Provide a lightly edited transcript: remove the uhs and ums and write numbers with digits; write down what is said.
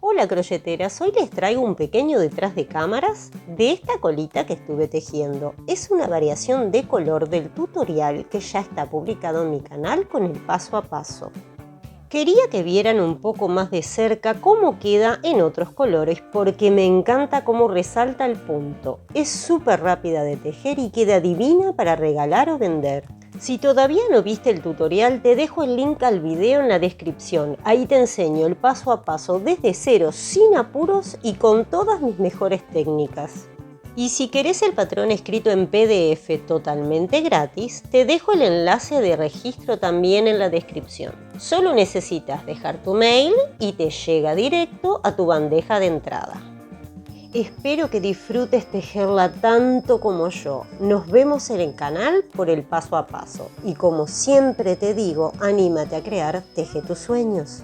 Hola crocheteras, hoy les traigo un pequeño detrás de cámaras de esta colita que estuve tejiendo. Es una variación de color del tutorial que ya está publicado en mi canal con el paso a paso. Quería que vieran un poco más de cerca cómo queda en otros colores porque me encanta cómo resalta el punto. Es súper rápida de tejer y queda divina para regalar o vender. Si todavía no viste el tutorial, te dejo el link al video en la descripción. Ahí te enseño el paso a paso desde cero, sin apuros y con todas mis mejores técnicas. Y si querés el patrón escrito en PDF totalmente gratis, te dejo el enlace de registro también en la descripción. Solo necesitas dejar tu mail y te llega directo a tu bandeja de entrada. Espero que disfrutes tejerla tanto como yo. Nos vemos en el canal por el paso a paso. Y como siempre te digo, anímate a crear, teje tus sueños.